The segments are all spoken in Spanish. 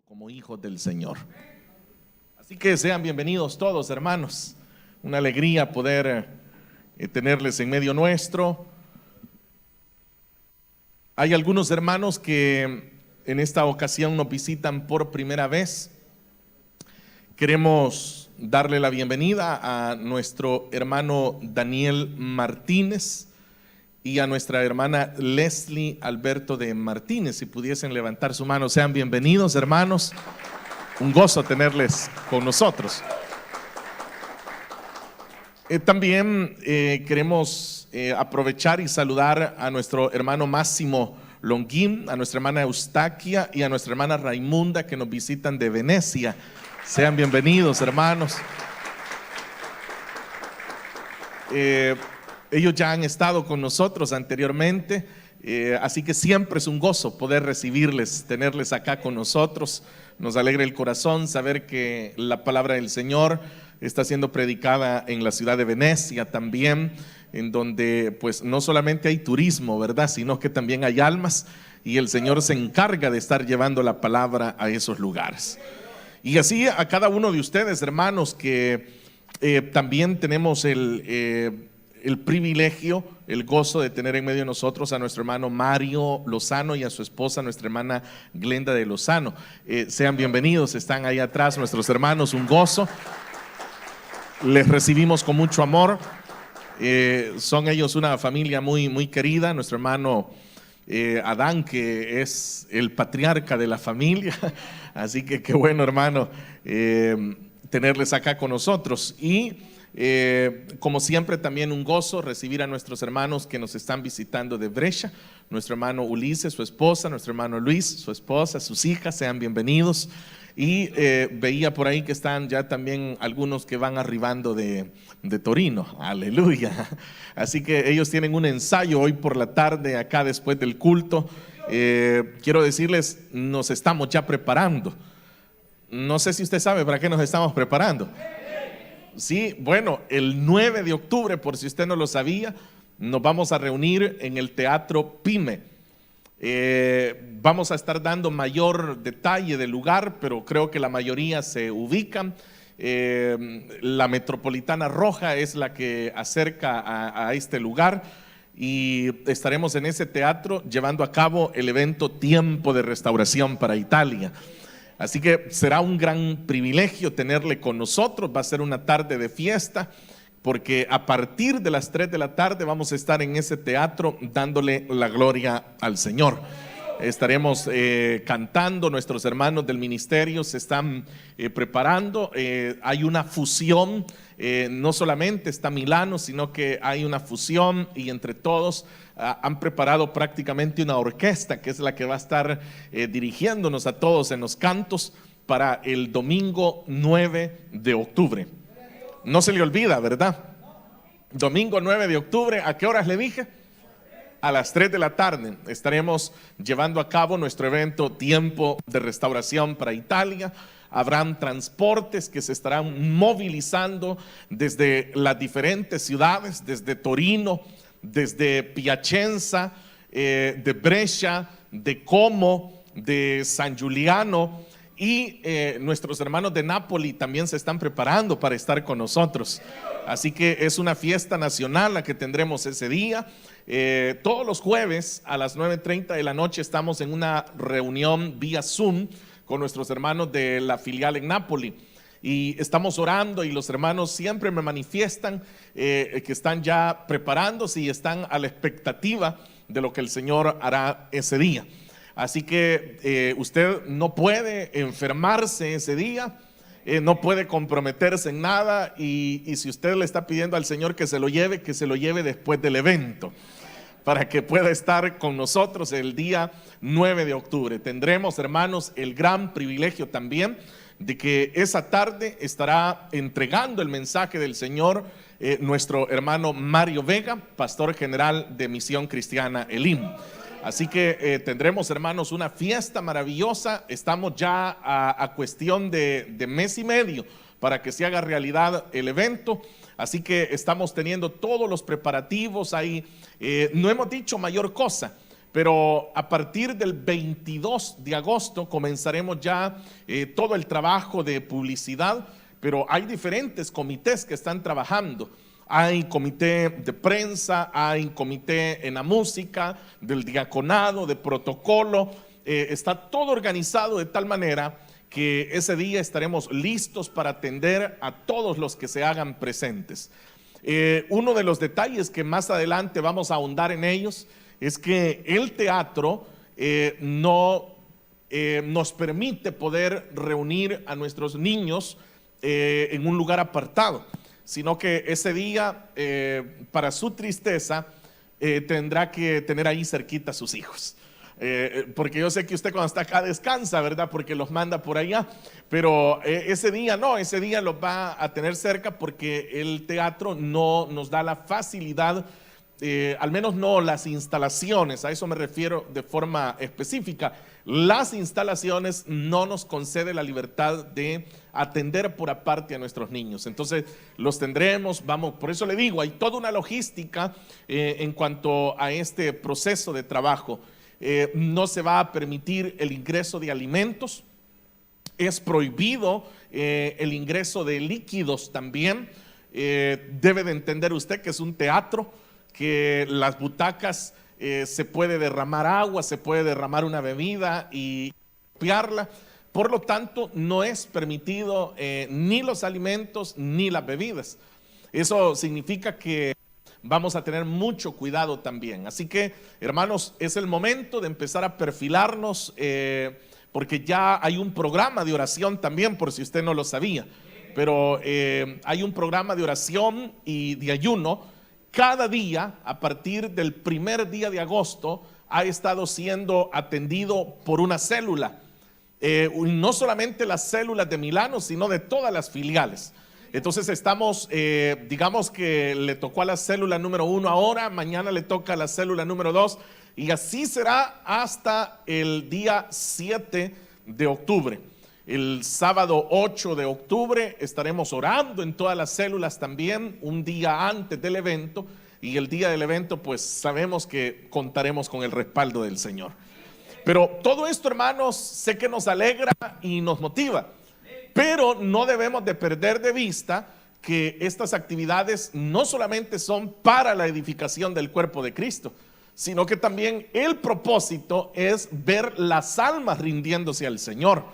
como hijos del Señor. Así que sean bienvenidos todos, hermanos. Una alegría poder tenerles en medio nuestro. Hay algunos hermanos que en esta ocasión nos visitan por primera vez. Queremos darle la bienvenida a nuestro hermano Daniel Martínez y a nuestra hermana Leslie Alberto de Martínez. Si pudiesen levantar su mano, sean bienvenidos, hermanos. Un gozo tenerles con nosotros. También queremos aprovechar y saludar a nuestro hermano Máximo Longuín, a nuestra hermana Eustaquia y a nuestra hermana Raimunda, que nos visitan de Venecia. Sean bienvenidos, hermanos. Ellos ya han estado con nosotros anteriormente, así que siempre es un gozo poder recibirles, tenerles acá con nosotros. Nos alegra el corazón saber que la palabra del Señor está siendo predicada en la ciudad de Venecia también, en donde pues no solamente hay turismo, ¿verdad?, sino que también hay almas, y el Señor se encarga de estar llevando la palabra a esos lugares. Y así a cada uno de ustedes, hermanos, que también tenemos el privilegio, el gozo de tener en medio de nosotros a nuestro hermano Mario Lozano y a su esposa, nuestra hermana Glenda de Lozano. Sean bienvenidos, están ahí atrás nuestros hermanos, un gozo. Les recibimos con mucho amor. Son ellos una familia muy, muy querida. Nuestro hermano Adán, que es el patriarca de la familia. Así que qué bueno, hermano, tenerles acá con nosotros. Y como siempre, también un gozo recibir a nuestros hermanos que nos están visitando de Brescia. Nuestro hermano Ulises, su esposa, nuestro hermano Luis, su esposa, sus hijas, sean bienvenidos. Y veía por ahí que están ya también algunos que van arribando de Torino, aleluya. Así que ellos tienen un ensayo hoy por la tarde acá después del culto. Quiero decirles, nos estamos ya preparando. No sé si usted sabe para qué nos estamos preparando. Sí, bueno, el 9 de octubre, por si usted no lo sabía, nos vamos a reunir en el Teatro Pyme. Vamos a estar dando mayor detalle del lugar, pero creo que la mayoría se ubican. La Metropolitana Roja es la que acerca a este lugar, y estaremos en ese teatro llevando a cabo el evento Tiempo de Restauración para Italia. Así que será un gran privilegio tenerle con nosotros. Va a ser una tarde de fiesta, porque a partir de las 3 de la tarde vamos a estar en ese teatro dándole la gloria al Señor. Estaremos cantando, nuestros hermanos del ministerio se están preparando. Hay una fusión, no solamente está Milano, sino que hay una fusión, y entre todos han preparado prácticamente una orquesta que es la que va a estar dirigiéndonos a todos en los cantos para el domingo 9 de octubre. No se le olvida, ¿verdad? Domingo 9 de octubre, ¿a qué horas le dije? A las 3 de la tarde estaremos llevando a cabo nuestro evento Tiempo de Restauración para Italia. Habrán transportes que se estarán movilizando desde las diferentes ciudades, desde Torino, desde Piacenza, de Brescia, de Como, de San Giuliano, y nuestros hermanos de Nápoli también se están preparando para estar con nosotros. Así que es una fiesta nacional la que tendremos ese día. Todos los jueves a las 9:30 de la noche estamos en una reunión vía Zoom con nuestros hermanos de la filial en Nápoli, y estamos orando, y los hermanos siempre me manifiestan que están ya preparándose y están a la expectativa de lo que el Señor hará ese día. Así que usted no puede enfermarse ese día, no puede comprometerse en nada, y si usted le está pidiendo al Señor que se lo lleve después del evento, para que pueda estar con nosotros el día 9 de octubre. Tendremos, hermanos, el gran privilegio también de que esa tarde estará entregando el mensaje del Señor nuestro hermano Mario Vega, pastor general de Misión Cristiana Elim. Así que tendremos, hermanos, una fiesta maravillosa. Estamos ya a cuestión de mes y medio para que se haga realidad el evento. Así que estamos teniendo todos los preparativos ahí. No hemos dicho mayor cosa, pero a partir del 22 de agosto comenzaremos ya todo el trabajo de publicidad, pero hay diferentes comités que están trabajando. Hay comité de prensa, hay comité en la música, del diaconado, de protocolo. Está todo organizado de tal manera que ese día estaremos listos para atender a todos los que se hagan presentes. Uno de los detalles que más adelante vamos a ahondar en ellos es que el teatro no nos permite poder reunir a nuestros niños en un lugar apartado, sino que ese día, para su tristeza, tendrá que tener ahí cerquita a sus hijos. Porque yo sé que usted cuando está acá descansa, ¿verdad? Porque los manda por allá, pero ese día no, ese día los va a tener cerca porque el teatro no nos da la facilidad, al menos no las instalaciones, a eso me refiero de forma específica. Las instalaciones no nos concede la libertad de atender por aparte a nuestros niños. Entonces los tendremos, vamos, por eso le digo, hay toda una logística en cuanto a este proceso de trabajo. No se va a permitir el ingreso de alimentos, es prohibido el ingreso de líquidos también. Debe de entender usted que es un teatro, que las butacas se puede derramar agua, se puede derramar una bebida y limpiarla. Por lo tanto, no es permitido ni los alimentos ni las bebidas. Eso significa que vamos a tener mucho cuidado también. Así que, hermanos, es el momento de empezar a perfilarnos, porque ya hay un programa de oración también, por si usted no lo sabía. Pero hay un programa de oración y de ayuno. Cada día, a partir del primer día de agosto, ha estado siendo atendido por una célula. No solamente las células de Milano, sino de todas las filiales. Entonces estamos, digamos que le tocó a la célula número 1 ahora, mañana le toca a la célula número 2 y así será hasta el día 7 de octubre. El sábado 8 de octubre estaremos orando en todas las células también, un día antes del evento, y el día del evento pues sabemos que contaremos con el respaldo del Señor. Pero todo esto, hermanos, sé que nos alegra y nos motiva, pero no debemos de perder de vista que estas actividades no solamente son para la edificación del cuerpo de Cristo, sino que también el propósito es ver las almas rindiéndose al Señor.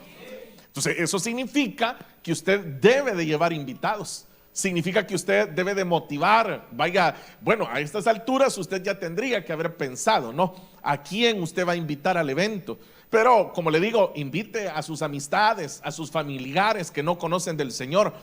Entonces eso significa que usted debe de llevar invitados, significa que usted debe de motivar. Vaya, bueno, a estas alturas usted ya tendría que haber pensado, ¿no? ¿A quién usted va a invitar al evento? Pero como le digo, invite a sus amistades, a sus familiares que no conocen del Señor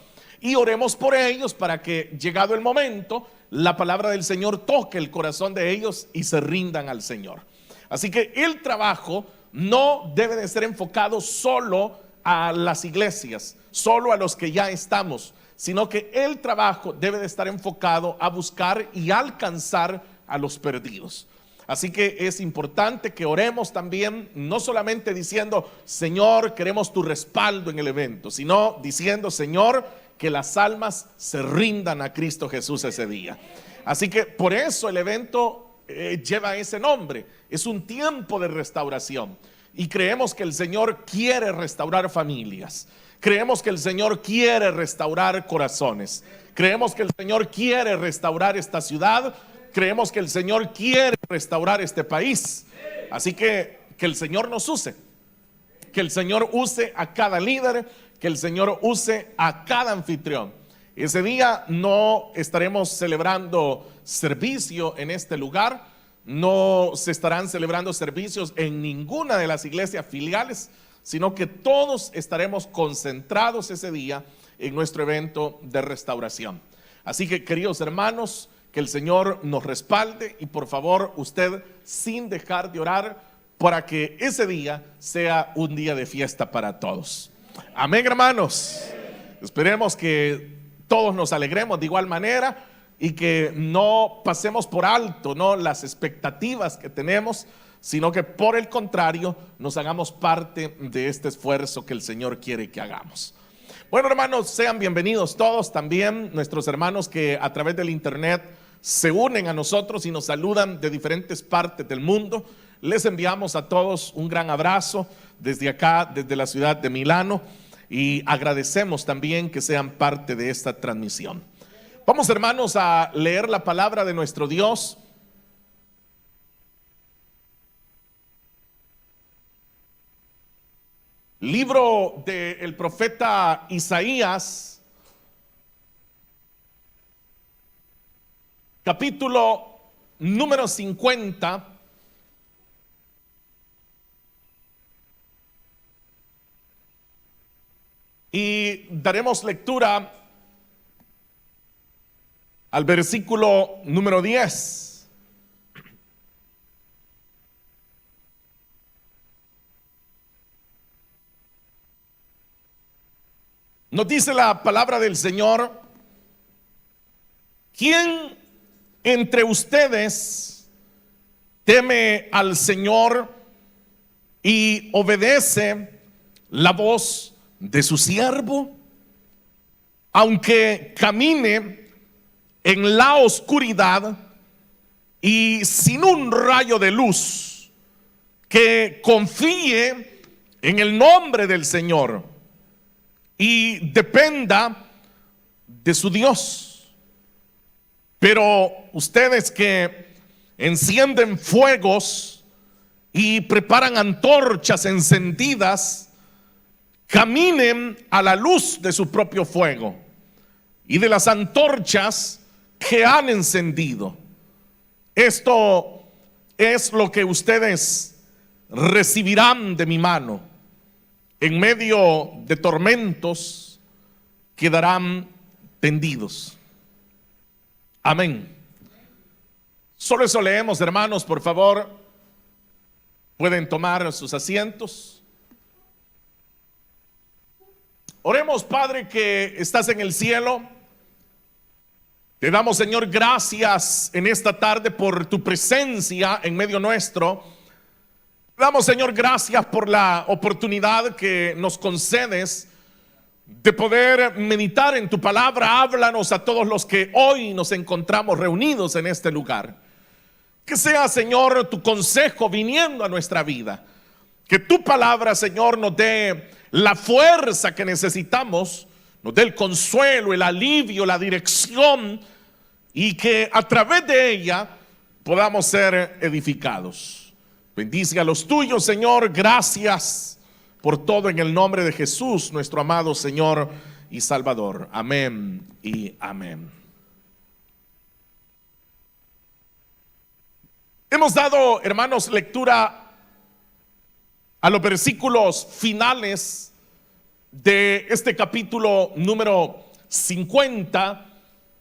y oremos por ellos para que, llegado el momento, la palabra del Señor toque el corazón de ellos y se rindan al Señor. Así que el trabajo no debe de ser enfocado solo a las iglesias, solo a los que ya estamos, sino que el trabajo debe de estar enfocado a buscar y alcanzar a los perdidos. Así que es importante que oremos también, no solamente diciendo, Señor, queremos tu respaldo en el evento, sino diciendo, Señor, que las almas se rindan a Cristo Jesús ese día. Así que por eso el evento lleva ese nombre, es un tiempo de restauración. Y creemos que el Señor quiere restaurar familias. Creemos que el Señor quiere restaurar corazones. Creemos que el Señor quiere restaurar esta ciudad. Creemos que el Señor quiere restaurar este país. Así que el Señor nos use. Que el Señor use a cada líder. Que el Señor use a cada anfitrión. Ese día no estaremos celebrando servicio en este lugar. No se estarán celebrando servicios en ninguna de las iglesias filiales, sino que todos estaremos concentrados ese día en nuestro evento de restauración. Así que, queridos hermanos, que el Señor nos respalde y por favor usted, sin dejar de orar, para que ese día sea un día de fiesta para todos. Amén, hermanos. Esperemos que todos nos alegremos de igual manera y que no pasemos por alto, ¿no?, las expectativas que tenemos, sino que por el contrario nos hagamos parte de este esfuerzo que el Señor quiere que hagamos. Bueno, hermanos, sean bienvenidos todos, también nuestros hermanos que a través del internet se unen a nosotros y nos saludan de diferentes partes del mundo. Les enviamos a todos un gran abrazo desde acá, desde la ciudad de Milano, y agradecemos también que sean parte de esta transmisión. Vamos, hermanos, a leer la palabra de nuestro Dios. Libro del profeta Isaías, capítulo número 50. Y daremos lectura al versículo número 10. Nos dice la palabra del Señor: ¿quién entre ustedes teme al Señor y obedece la voz de su siervo? Aunque camine en la oscuridad y sin un rayo de luz, que confíe en el nombre del Señor y dependa de su Dios. Pero ustedes que encienden fuegos y preparan antorchas encendidas, caminen a la luz de su propio fuego y de las antorchas que han encendido. Esto es lo que ustedes recibirán de mi mano. En medio de tormentos quedarán tendidos. Amén. Solo eso leemos, hermanos. Por favor, pueden tomar sus asientos. Oremos. Padre que estás en el cielo, te damos, Señor, gracias en esta tarde por tu presencia en medio nuestro. Damos, Señor, gracias por la oportunidad que nos concedes de poder meditar en tu palabra. Háblanos a todos los que hoy nos encontramos reunidos en este lugar. Que sea, Señor, tu consejo viniendo a nuestra vida. Que tu palabra, Señor, nos dé la fuerza que necesitamos, nos dé el consuelo, el alivio, la dirección, y que a través de ella podamos ser edificados. Bendice a los tuyos, Señor. Gracias por todo en el nombre de Jesús, nuestro amado Señor y Salvador. Amén y amén. Hemos dado, hermanos, lectura a los versículos finales de este capítulo número 50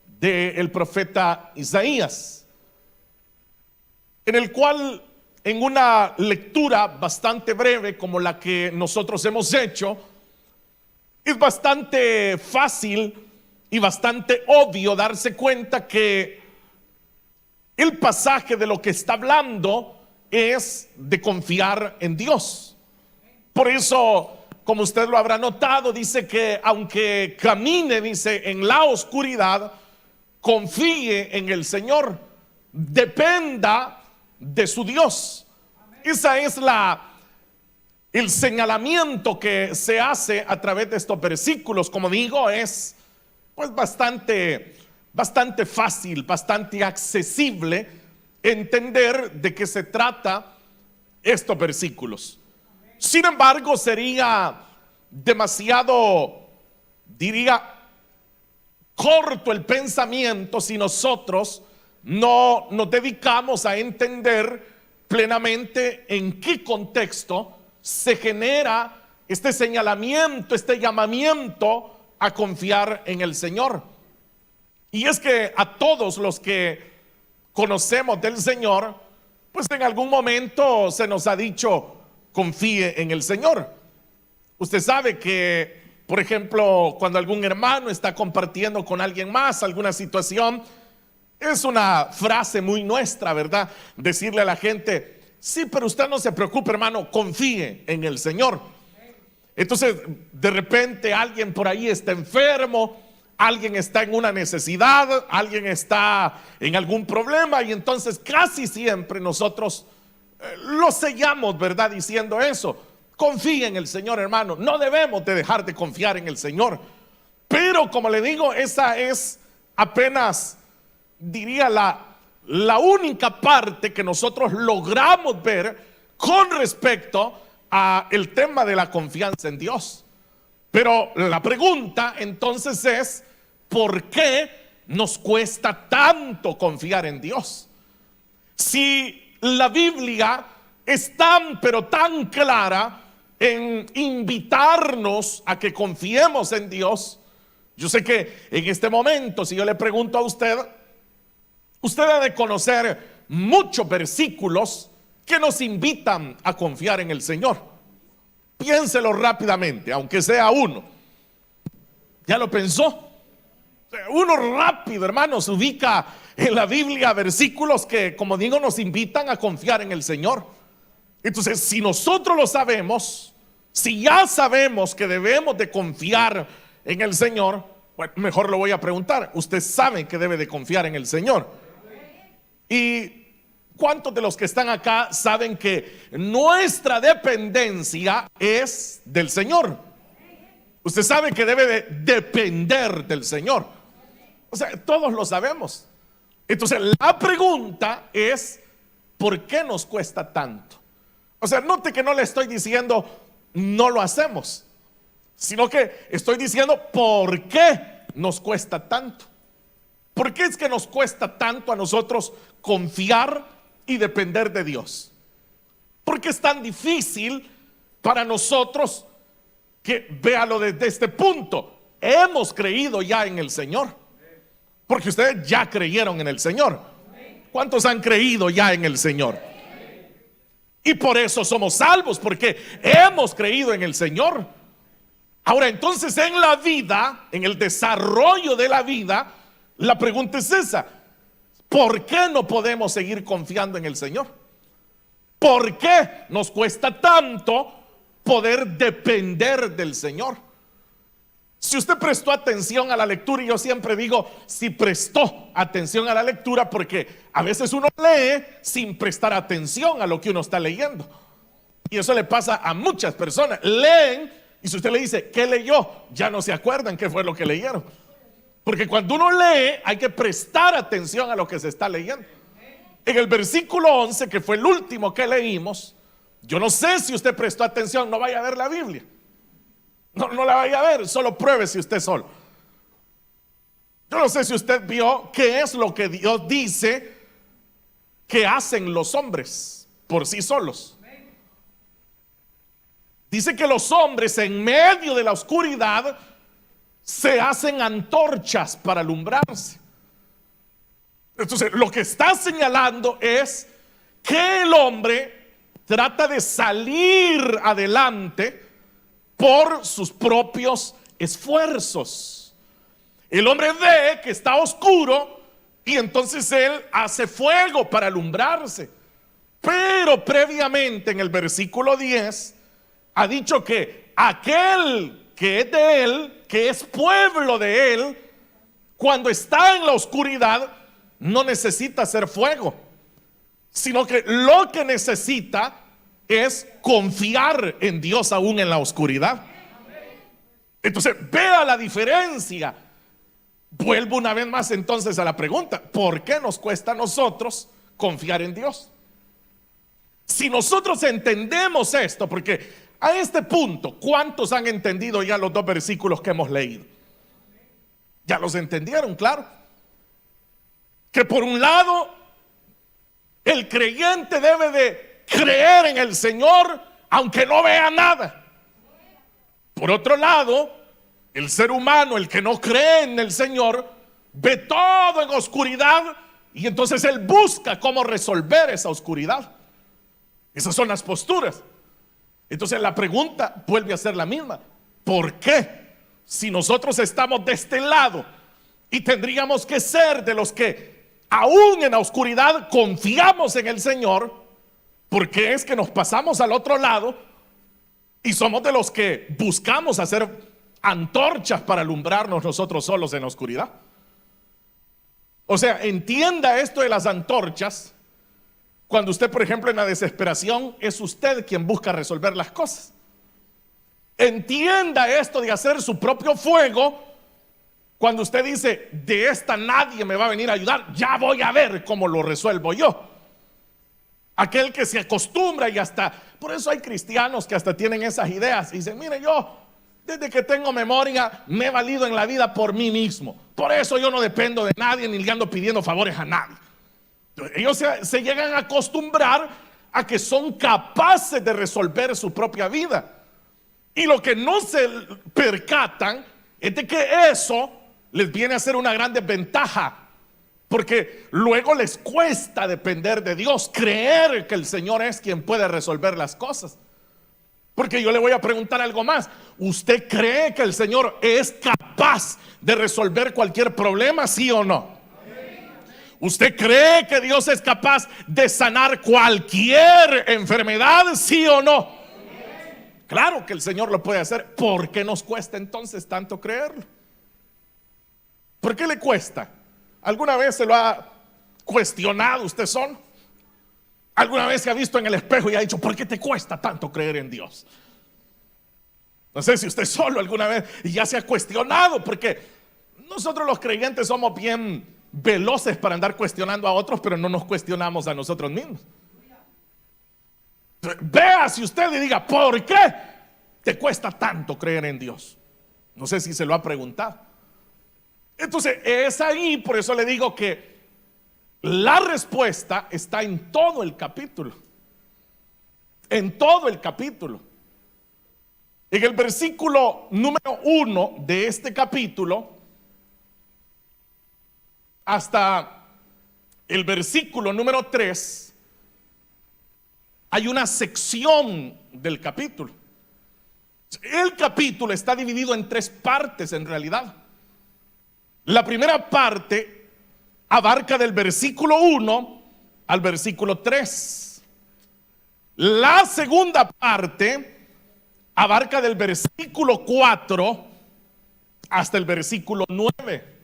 del profeta Isaías, en el cual, en una lectura bastante breve como la que nosotros hemos hecho, es bastante fácil y bastante obvio darse cuenta que el pasaje de lo que está hablando es de confiar en Dios. Por eso, como usted lo habrá notado, dice que aunque camine, dice, en la oscuridad, confíe en el Señor, dependa de su Dios. Esa es el señalamiento que se hace a través de estos versículos. Como digo, es pues bastante fácil, bastante accesible entender de qué se trata estos versículos. Sin embargo, sería demasiado, diría, corto el pensamiento si nosotros no nos dedicamos a entender plenamente en qué contexto se genera este señalamiento, este llamamiento a confiar en el Señor. Y es que a todos los que conocemos del Señor, pues en algún momento se nos ha dicho: confíe en el Señor. Usted sabe que, por ejemplo, cuando algún hermano está compartiendo con alguien más alguna situación, es una frase muy nuestra, ¿verdad? Decirle a la gente: sí, pero usted no se preocupe, hermano, confíe en el Señor. Entonces, de repente alguien por ahí está enfermo, alguien está en una necesidad, alguien está en algún problema, y entonces casi siempre nosotros lo sellamos, ¿verdad? Diciendo eso. Confía en el Señor, hermano. No debemos de dejar de confiar en el Señor. Pero como le digo, esa es apenas, diría, la única parte que nosotros logramos ver con respecto a el tema de la confianza en Dios. Pero la pregunta entonces es, ¿por qué nos cuesta tanto confiar en Dios? Si la Biblia es tan, pero tan clara en invitarnos a que confiemos en Dios. Yo sé que en este momento, si yo le pregunto a usted, usted ha de conocer muchos versículos que nos invitan a confiar en el Señor. Piénselo rápidamente, aunque sea uno. ¿Ya lo pensó? Uno rápido, hermano, se ubica en la Biblia versículos que, como digo, nos invitan a confiar en el Señor. Entonces, si nosotros lo sabemos, si ya sabemos que debemos de confiar en el Señor, bueno, mejor lo voy a preguntar. ¿Usted sabe que debe de confiar en el Señor? ¿Y cuántos de los que están acá saben que nuestra dependencia es del Señor? Usted sabe que debe de depender del Señor. O sea, todos lo sabemos. Entonces, la pregunta es, ¿por qué nos cuesta tanto? O sea, note que no le estoy diciendo no lo hacemos, sino que estoy diciendo por qué nos cuesta tanto. ¿Por qué es que nos cuesta tanto a nosotros confiar y depender de Dios? ¿Por qué es tan difícil para nosotros que, véalo desde este punto, hemos creído ya en el Señor? Porque ustedes ya creyeron en el Señor. ¿Cuántos han creído ya en el Señor? Y por eso somos salvos, porque hemos creído en el Señor. Ahora, entonces, en la vida, en el desarrollo de la vida, la pregunta es esa: ¿por qué no podemos seguir confiando en el Señor? ¿Por qué nos cuesta tanto poder depender del Señor? Si usted prestó atención a la lectura, y yo siempre digo, si prestó atención a la lectura, porque a veces uno lee sin prestar atención a lo que uno está leyendo. Y eso le pasa a muchas personas. Leen, y si usted le dice, ¿qué leyó? Ya no se acuerdan qué fue lo que leyeron. Porque cuando uno lee, hay que prestar atención a lo que se está leyendo. En el versículo 11, que fue el último que leímos, yo no sé si usted prestó atención, no vaya a ver la Biblia. No la vaya a ver, solo pruébese usted solo. Yo no sé si usted vio qué es lo que Dios dice que hacen los hombres por sí solos. Dice que los hombres en medio de la oscuridad se hacen antorchas para alumbrarse. Entonces, lo que está señalando es que el hombre trata de salir adelante por sus propios esfuerzos. El hombre ve que está oscuro y entonces él hace fuego para alumbrarse. Pero previamente en el versículo 10 ha dicho que aquel que es de él, que es pueblo de él, cuando está en la oscuridad no necesita hacer fuego, sino que lo que necesita es confiar en Dios aún en la oscuridad. Entonces, vea la diferencia. Vuelvo una vez más entonces a la pregunta: ¿por qué nos cuesta a nosotros confiar en Dios? Si nosotros entendemos esto, porque a este punto, ¿cuántos han entendido ya los dos versículos que hemos leído? Ya los entendieron, claro. Que por un lado, el creyente debe de creer en el Señor aunque no vea nada. Por otro lado, el ser humano, el que no cree en el Señor, ve todo en oscuridad y entonces él busca cómo resolver esa oscuridad. Esas son las posturas. Entonces la pregunta vuelve a ser la misma: ¿por qué? Si nosotros estamos de este lado y tendríamos que ser de los que aún en la oscuridad confiamos en el Señor, ¿por qué es que nos pasamos al otro lado y somos de los que buscamos hacer antorchas para alumbrarnos nosotros solos en la oscuridad? O sea, entienda esto de las antorchas, Cuando usted, por ejemplo, en la desesperación, es usted quien busca resolver las cosas. Entienda esto de hacer su propio fuego. Cuando usted dice, de esta nadie me va a venir a ayudar, ya voy a ver cómo lo resuelvo yo. Aquel que se acostumbra y hasta, por eso hay cristianos que hasta tienen esas ideas y dicen, mire, yo desde que tengo memoria me he valido en la vida por mí mismo. Por eso yo no dependo de nadie ni le ando pidiendo favores a nadie. Ellos se llegan a acostumbrar a que son capaces de resolver su propia vida. Y lo que no se percatan es de que eso les viene a ser una gran desventaja. Porque luego les cuesta depender de Dios, creer que el Señor es quien puede resolver las cosas. Porque yo le voy a preguntar algo más. ¿Usted cree que el Señor es capaz de resolver cualquier problema, sí o no? ¿Usted cree que Dios es capaz de sanar cualquier enfermedad, sí o no? Claro que el Señor lo puede hacer. ¿Por qué nos cuesta entonces tanto creerlo? ¿Por qué le cuesta? ¿Alguna vez se lo ha cuestionado usted solo? ¿Alguna vez se ha visto en el espejo y ha dicho, ¿por qué te cuesta tanto creer en Dios? No sé si usted solo alguna vez ya se ha cuestionado, porque nosotros los creyentes somos bien veloces para andar cuestionando a otros, pero no nos cuestionamos a nosotros mismos. Vea si usted y diga, ¿por qué te cuesta tanto creer en Dios? No sé si se lo ha preguntado. Entonces es ahí, por eso le digo que la respuesta está en todo el capítulo. En todo el capítulo. En el versículo número 1 de este capítulo hasta el versículo número 3 hay una sección del capítulo. El capítulo está dividido en 3 partes en realidad. La primera parte abarca del versículo 1 al versículo 3. La segunda parte abarca del versículo 4 hasta el versículo 9.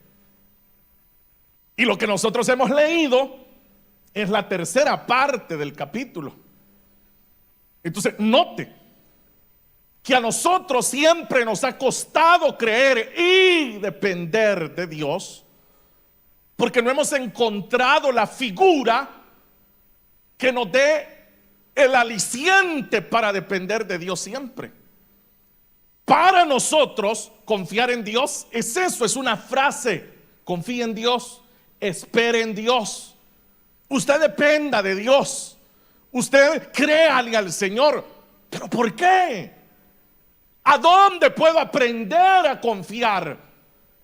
Y lo que nosotros hemos leído es la tercera parte del capítulo. Entonces, note que a nosotros siempre nos ha costado creer y depender de Dios, porque no hemos encontrado la figura que nos dé el aliciente para depender de Dios siempre. Para nosotros, confiar en Dios es eso, es una frase: confía en Dios, espere en Dios, usted dependa de Dios, usted créale al Señor. ¿Pero por qué? ¿A dónde puedo aprender a confiar?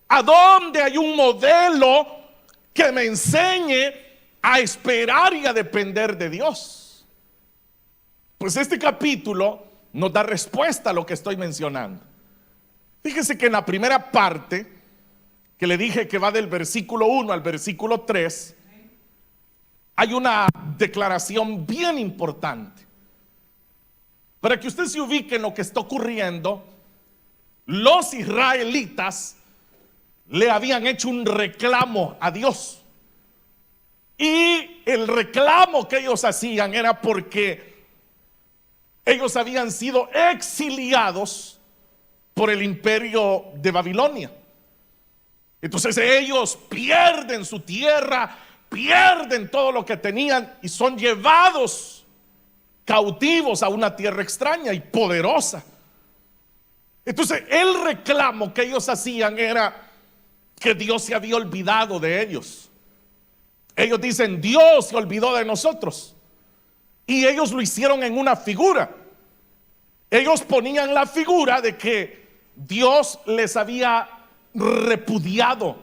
¿A dónde hay un modelo que me enseñe a esperar y a depender de Dios? Pues este capítulo nos da respuesta a lo que estoy mencionando. Fíjese que en la primera parte, que le dije que va del versículo 1 al versículo 3, hay una declaración bien importante. Para que usted se ubique en lo que está ocurriendo, los israelitas le habían hecho un reclamo a Dios. Y el reclamo que ellos hacían era porque ellos habían sido exiliados por el imperio de Babilonia. Entonces ellos pierden su tierra, pierden todo lo que tenían y son llevados cautivos a una tierra extraña y poderosa. Entonces el reclamo que ellos hacían era que Dios se había olvidado de ellos. Ellos dicen, Dios se olvidó de nosotros. Y ellos lo hicieron en una figura. Ellos ponían la figura de que Dios les había repudiado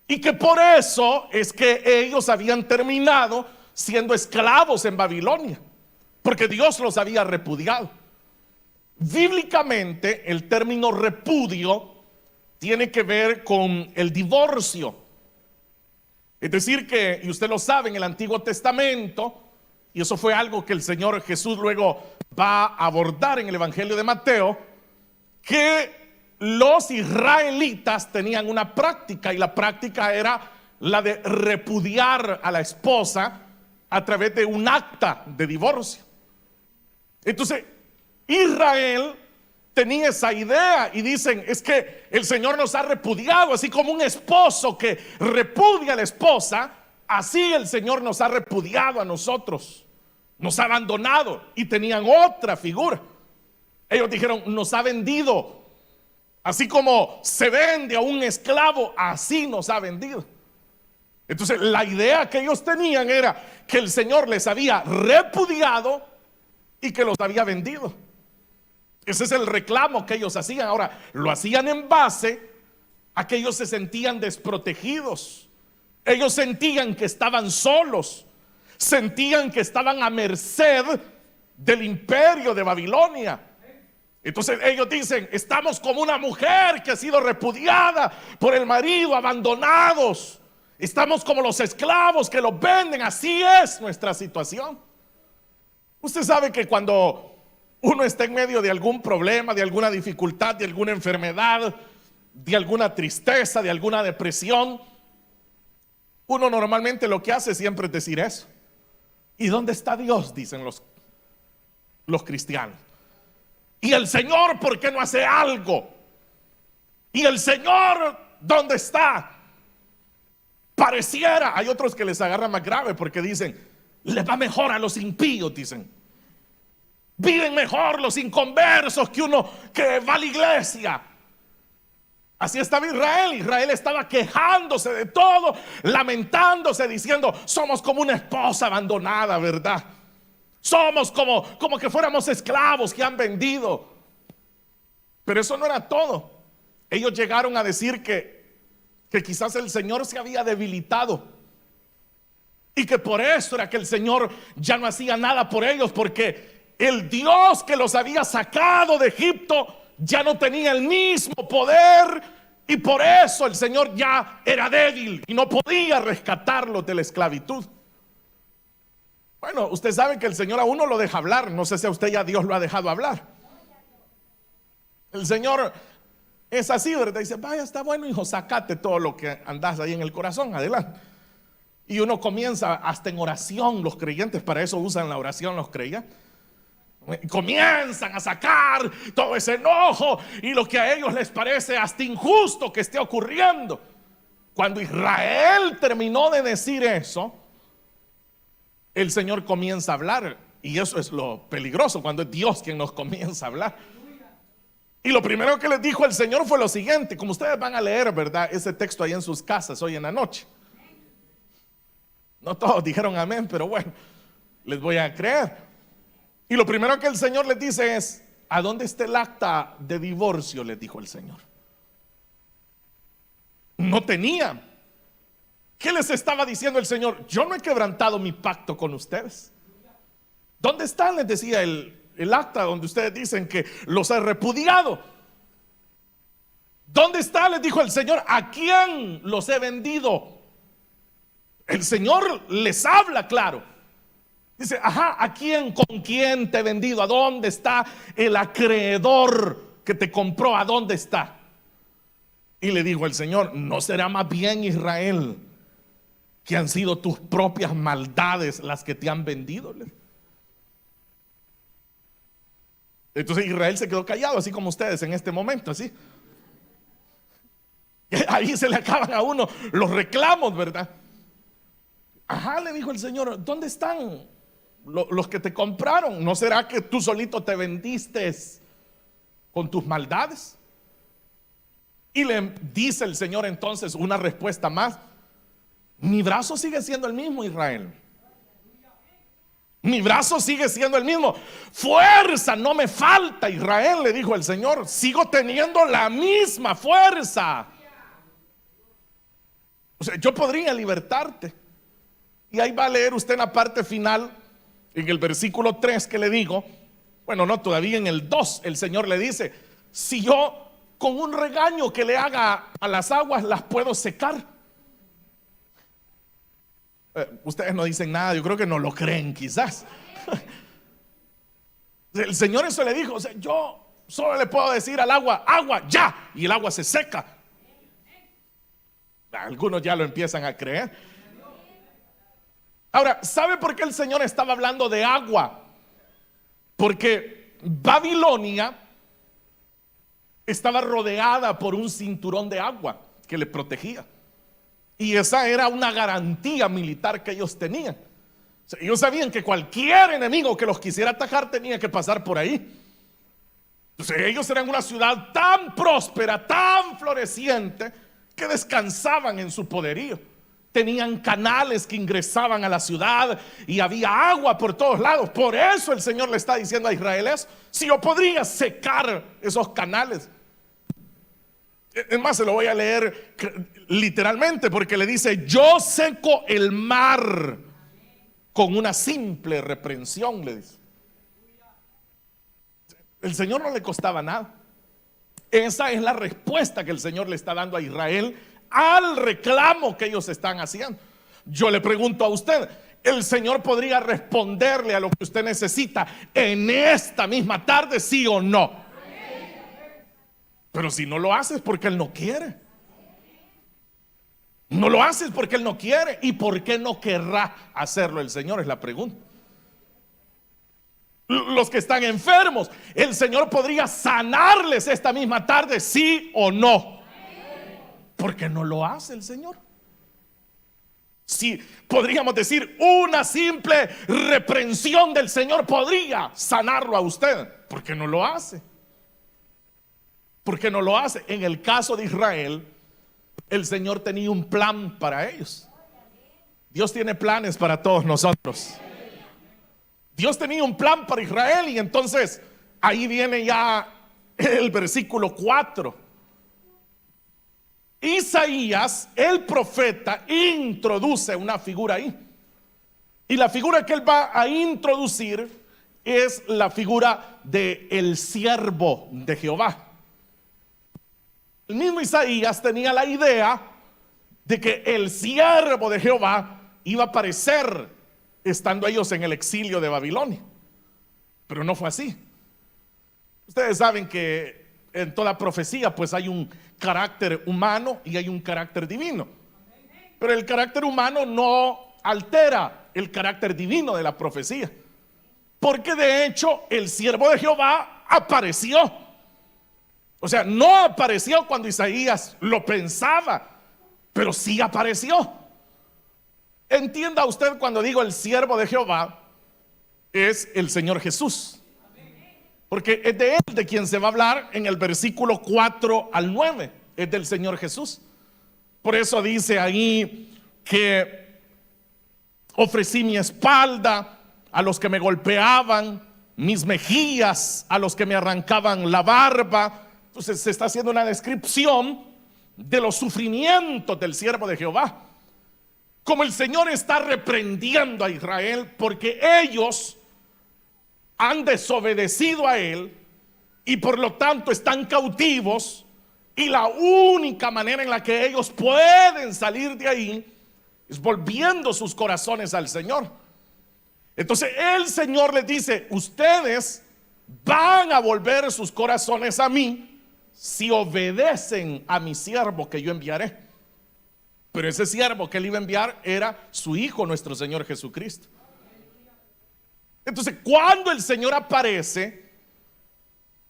y que por eso es que ellos habían terminado siendo esclavos en Babilonia, porque Dios los había repudiado. Bíblicamente el término repudio tiene que ver con el divorcio. Es decir que, y usted lo sabe, en el Antiguo Testamento, y eso fue algo que el Señor Jesús luego va a abordar en el Evangelio de Mateo, que los israelitas tenían una práctica, y la práctica era la de repudiar a la esposa a través de un acta de divorcio. Entonces, Israel tenía esa idea y dicen, es que el Señor nos ha repudiado, así como un esposo que repudia a la esposa, así el Señor nos ha repudiado a nosotros, nos ha abandonado. Y tenían otra figura. Ellos dijeron, nos ha vendido, así como se vende a un esclavo, así nos ha vendido. Entonces la idea que ellos tenían era que el Señor les había repudiado y que los había vendido. Ese es el reclamo que ellos hacían. Ahora, lo hacían en base a que ellos se sentían desprotegidos. Ellos sentían que estaban solos, sentían que estaban a merced del imperio de Babilonia. Entonces ellos dicen, estamos como una mujer que ha sido repudiada por el marido, abandonados. Estamos como los esclavos que los venden. Así es nuestra situación. Usted sabe que cuando uno está en medio de algún problema, de alguna dificultad, de alguna enfermedad, de alguna tristeza, de alguna depresión, uno normalmente lo que hace siempre es decir eso. ¿Y dónde está Dios? Dicen los cristianos. ¿Y el Señor por qué no hace algo? ¿Y el Señor dónde está? Pareciera, hay otros que les agarra más grave porque dicen, les va mejor a los impíos, dicen. Viven mejor los inconversos que uno que va a la iglesia. Así estaba Israel. Israel estaba quejándose de todo, lamentándose, diciendo, somos como una esposa abandonada, ¿verdad? Somos como que fuéramos esclavos que han vendido. Pero eso no era todo. Ellos llegaron a decir que quizás el Señor se había debilitado y que por eso era que el Señor ya no hacía nada por ellos, porque el Dios que los había sacado de Egipto ya no tenía el mismo poder, y por eso el Señor ya era débil y no podía rescatarlos de la esclavitud. Bueno, usted sabe que el Señor a uno lo deja hablar. No sé si a usted ya Dios lo ha dejado hablar. El Señor es así, ¿verdad? Dice, vaya, está bueno, hijo, sacate todo lo que andas ahí en el corazón, adelante. Y uno comienza hasta en oración. Los creyentes para eso usan la oración, los creyentes. Comienzan a sacar todo ese enojo y lo que a ellos les parece hasta injusto que esté ocurriendo. Cuando Israel terminó de decir eso, el Señor comienza a hablar. Y eso es lo peligroso, cuando es Dios quien nos comienza a hablar. Y lo primero que les dijo el Señor fue lo siguiente, como ustedes van a leer, ¿verdad?, ese texto ahí en sus casas hoy en la noche. No todos dijeron amén, pero bueno, les voy a creer. Y lo primero que el Señor les dice es, ¿a dónde está el acta de divorcio?, les dijo el Señor. No tenía. ¿Qué les estaba diciendo el Señor? Yo no he quebrantado mi pacto con ustedes. ¿Dónde están?, les decía el acta donde ustedes dicen que los he repudiado. ¿Dónde está?, les dijo el Señor. ¿A quién los he vendido? El Señor les habla claro. Dice, ajá, ¿a quién, con quién te he vendido? ¿A dónde está el acreedor que te compró? ¿A dónde está? Y le dijo el Señor, ¿no será más bien, Israel, que han sido tus propias maldades las que te han vendido? Entonces Israel se quedó callado, así como ustedes en este momento, así. Ahí se le acaban a uno los reclamos, ¿verdad? Ajá, le dijo el Señor, ¿dónde están los que te compraron? ¿No será que tú solito te vendiste con tus maldades? Y le dice el Señor entonces una respuesta más. Mi brazo sigue siendo el mismo, Israel. Mi brazo sigue siendo el mismo. Fuerza no me falta, Israel, le dijo el Señor. Sigo teniendo la misma fuerza. O sea, yo podría libertarte. Y ahí va a leer usted en la parte final, en el versículo 3 que le digo. Bueno, no, todavía en el 2 el Señor le dice, si yo con un regaño que le haga a las aguas las puedo secar. Ustedes no dicen nada, yo creo que no lo creen quizás. El Señor eso le dijo, o sea, yo solo le puedo decir al agua, agua, ya, y el agua se seca. Algunos ya lo empiezan a creer. Ahora, ¿sabe por qué el Señor estaba hablando de agua? Porque Babilonia estaba rodeada por un cinturón de agua que le protegía. Y esa era una garantía militar que ellos tenían. O sea, ellos sabían que cualquier enemigo que los quisiera atacar tenía que pasar por ahí. Entonces ellos eran una ciudad tan próspera, tan floreciente, que descansaban en su poderío. Tenían canales que ingresaban a la ciudad y había agua por todos lados. Por eso el Señor le está diciendo a Israel eso. Si yo podría secar esos canales. Es más, se lo voy a leer literalmente, porque le dice: yo seco el mar con una simple reprensión, le dice. El Señor no le costaba nada. Esa es la respuesta que el Señor le está dando a Israel al reclamo que ellos están haciendo. Yo le pregunto a usted, ¿el Señor podría responderle a lo que usted necesita en esta misma tarde, sí o no? Pero si no lo haces porque Él no quiere. No lo haces porque Él no quiere. ¿Y por qué no querrá hacerlo el Señor? Es la pregunta. Los que están enfermos, ¿el Señor podría sanarles esta misma tarde, sí o no? Porque no lo hace el Señor. Si podríamos decir, una simple reprensión del Señor podría sanarlo a usted, porque no lo hace. Porque no lo hace. En el caso de Israel, el Señor tenía un plan para ellos. Dios tiene planes para todos nosotros. Dios tenía un plan para Israel, y entonces ahí viene ya el versículo 4. Isaías, el profeta, introduce una figura ahí. Y la figura que él va a introducir es la figura de el siervo de Jehová. El mismo Isaías tenía la idea de que el siervo de Jehová iba a aparecer estando ellos en el exilio de Babilonia. Pero no fue así. Ustedes saben que en toda profecía pues hay un carácter humano y hay un carácter divino. Pero el carácter humano no altera el carácter divino de la profecía. Porque de hecho el siervo de Jehová apareció. O sea, no apareció cuando Isaías lo pensaba, pero sí apareció. Entienda usted, cuando digo el siervo de Jehová, es el Señor Jesús. Porque es de él de quien se va a hablar en el versículo 4 al 9. Es del Señor Jesús. Por eso dice ahí que ofrecí mi espalda a los que me golpeaban, mis mejillas a los que me arrancaban la barba. Entonces se está haciendo una descripción de los sufrimientos del siervo de Jehová. Como el Señor está reprendiendo a Israel porque ellos han desobedecido a Él y por lo tanto están cautivos, y la única manera en la que ellos pueden salir de ahí es volviendo sus corazones al Señor. Entonces el Señor les dice: ustedes van a volver sus corazones a mí si obedecen a mi siervo que yo enviaré. Pero ese siervo que él iba a enviar era su Hijo, nuestro Señor Jesucristo. Entonces, cuando el Señor aparece,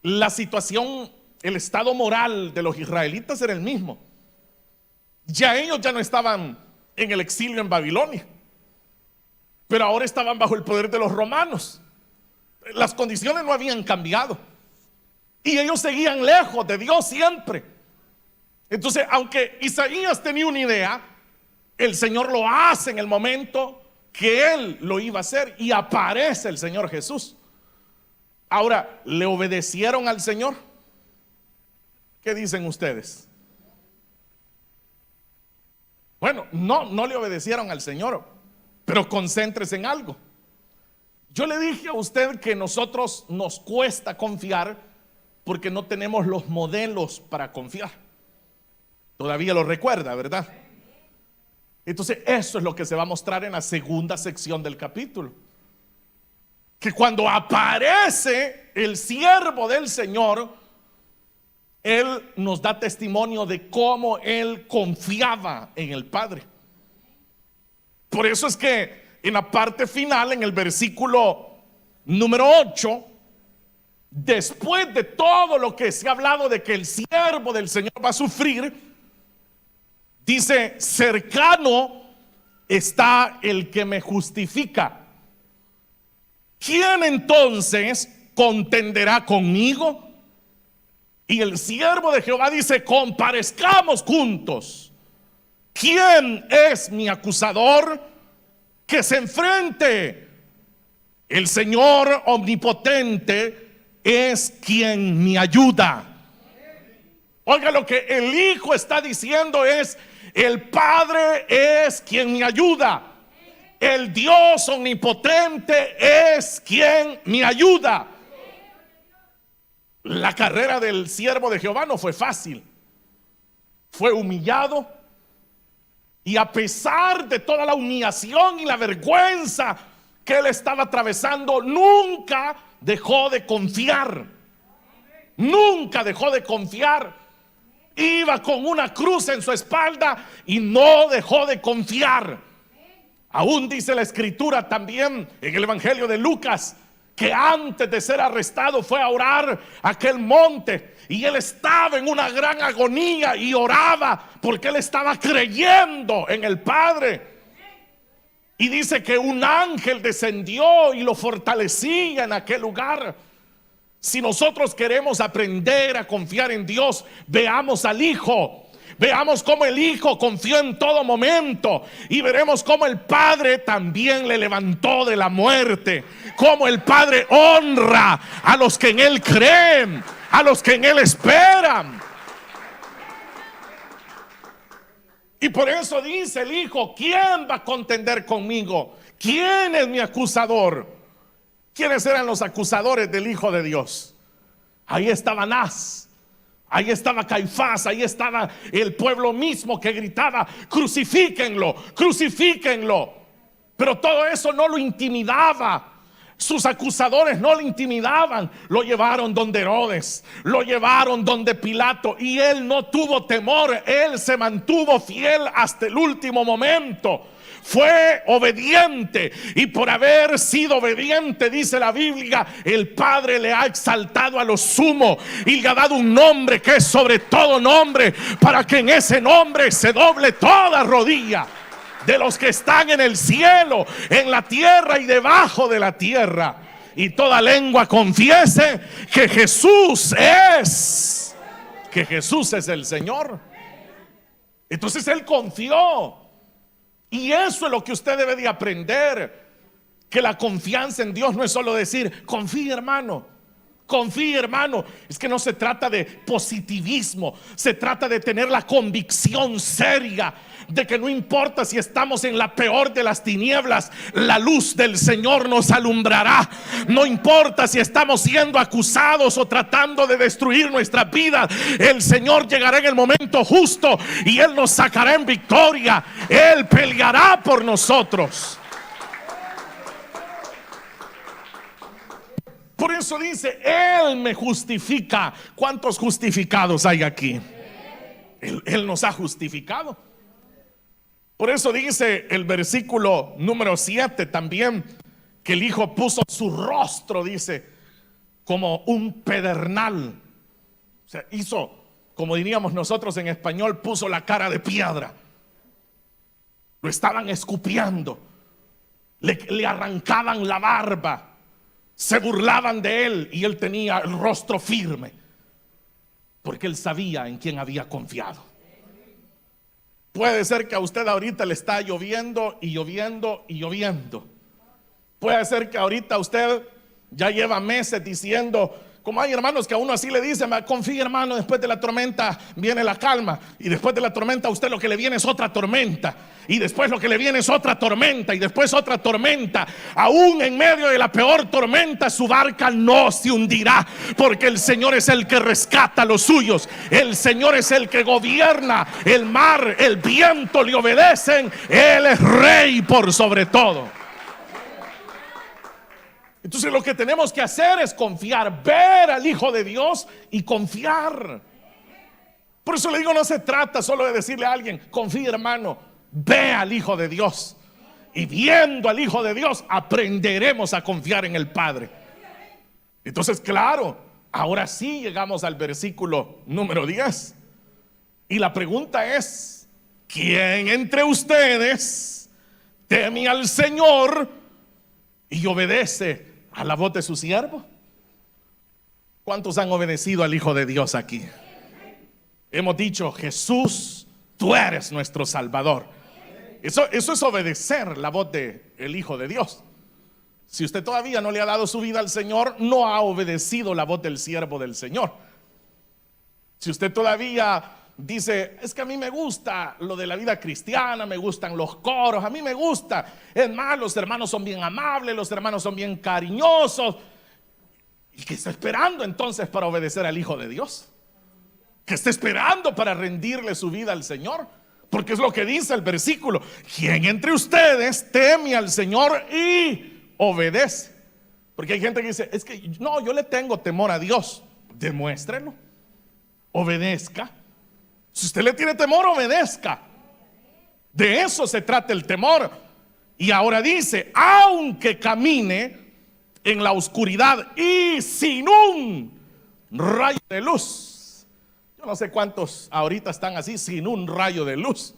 la situación, el estado moral de los israelitas era el mismo. Ya ellos ya no estaban en el exilio en Babilonia, pero ahora estaban bajo el poder de los romanos. Las condiciones no habían cambiado y ellos seguían lejos de Dios siempre. Entonces, aunque Isaías tenía una idea, el Señor lo hace en el momento que él lo iba a hacer, y aparece el Señor Jesús. Ahora, ¿le obedecieron al Señor? ¿Qué dicen ustedes? Bueno, no le obedecieron al Señor, pero concéntrese en algo. Yo le dije a usted que nosotros nos cuesta confiar porque no tenemos los modelos para confiar. Todavía lo recuerda, ¿verdad? Entonces eso es lo que se va a mostrar en la segunda sección del capítulo. Que cuando aparece el siervo del Señor, él nos da testimonio de cómo él confiaba en el Padre. Por eso es que en la parte final, en el versículo número 8, después de todo lo que se ha hablado de que el siervo del Señor va a sufrir, dice: cercano está el que me justifica. ¿Quién entonces contenderá conmigo? Y el siervo de Jehová dice: comparezcamos juntos. ¿Quién es mi acusador? Que se enfrente. El Señor omnipotente es quien me ayuda. Oiga, lo que el Hijo está diciendo es: el Padre es quien me ayuda. El Dios omnipotente es quien me ayuda. La carrera del siervo de Jehová no fue fácil. Fue humillado, y a pesar de toda la humillación y la vergüenza que él estaba atravesando, nunca dejó de confiar. Nunca dejó de confiar. Iba con una cruz en su espalda y no dejó de confiar. Aún dice la escritura también en el Evangelio de Lucas que antes de ser arrestado fue a orar a aquel monte, y él estaba en una gran agonía y oraba porque él estaba creyendo en el Padre. Y dice que un ángel descendió y lo fortalecía en aquel lugar. Si nosotros queremos aprender a confiar en Dios, veamos al Hijo. Veamos cómo el Hijo confió en todo momento, y veremos cómo el Padre también le levantó de la muerte. Cómo el Padre honra a los que en Él creen, a los que en Él esperan. Y por eso dice el Hijo: ¿quién va a contender conmigo? ¿Quién es mi acusador? ¿Quiénes eran los acusadores del Hijo de Dios? Ahí estaba Anás, ahí estaba Caifás, ahí estaba el pueblo mismo que gritaba: crucifíquenlo, crucifíquenlo. Pero todo eso no lo intimidaba. Sus acusadores no lo intimidaban. Lo llevaron donde Herodes, lo llevaron donde Pilato, y él no tuvo temor. Él se mantuvo fiel hasta el último momento. Fue obediente, y por haber sido obediente, dice la Biblia, el Padre le ha exaltado a lo sumo y le ha dado un nombre que es sobre todo nombre, para que en ese nombre se doble toda rodilla de los que están en el cielo, en la tierra y debajo de la tierra, y toda lengua confiese que Jesús es el Señor. Entonces él confió. Y eso es lo que usted debe de aprender, que la confianza en Dios no es solo decir: confíe, hermano, confíe, hermano. Es que no se trata de positivismo, se trata de tener la convicción seria de que no importa si estamos en la peor de las tinieblas, la luz del Señor nos alumbrará. No importa si estamos siendo acusados o tratando de destruir nuestra vida, el Señor llegará en el momento justo y Él nos sacará en victoria. Él peleará por nosotros. Por eso dice: Él me justifica. ¿Cuántos justificados hay aquí? Él nos ha justificado. Por eso dice el versículo número 7 también, que el Hijo puso su rostro, dice, como un pedernal. O sea, hizo, como diríamos nosotros en español, puso la cara de piedra. Lo estaban escupiendo, le arrancaban la barba, se burlaban de él, y él tenía el rostro firme, porque él sabía en quién había confiado. Puede ser que a usted ahorita le está lloviendo y lloviendo y lloviendo. Puede ser que ahorita usted ya lleva meses diciendo, como hay hermanos que a uno así le dicen: confíe, hermano, después de la tormenta viene la calma. Y después de la tormenta a usted lo que le viene es otra tormenta, y después lo que le viene es otra tormenta, y después otra tormenta. Aún en medio de la peor tormenta, su barca no se hundirá, porque el Señor es el que rescata a los suyos. El Señor es el que gobierna el mar, el viento le obedecen. Él es rey por sobre todo. Entonces lo que tenemos que hacer es confiar, ver al Hijo de Dios y confiar. Por eso le digo, no se trata solo de decirle a alguien: confía, hermano. Ve al Hijo de Dios. y viendo al Hijo de Dios aprenderemos a confiar en el Padre. Entonces, claro, ahora sí llegamos al versículo número 10. Y la pregunta es: ¿quién entre ustedes teme al Señor y obedece a la voz de su siervo? ¿Cuántos han obedecido al Hijo de Dios aquí? Hemos dicho: Jesús, tú eres nuestro Salvador. Eso es obedecer la voz del Hijo de Dios. Si usted todavía no le ha dado su vida al Señor, no ha obedecido la voz del siervo del Señor. Si usted todavía dice: es que a mí me gusta lo de la vida cristiana, me gustan los coros, a mí me gusta, es más, los hermanos son bien amables, los hermanos son bien cariñosos. ¿Y qué está esperando entonces para obedecer al Hijo de Dios? ¿Qué está esperando para rendirle su vida al Señor? Porque es lo que dice el versículo: ¿quién entre ustedes teme al Señor y obedece? Porque hay gente que dice: es que no, yo le tengo temor a Dios. Demuéstrelo, obedezca. Si usted le tiene temor, obedezca. De eso se trata el temor. Y ahora dice: aunque camine en la oscuridad y sin un rayo de luz. Yo no sé cuántos ahorita están así, sin un rayo de luz,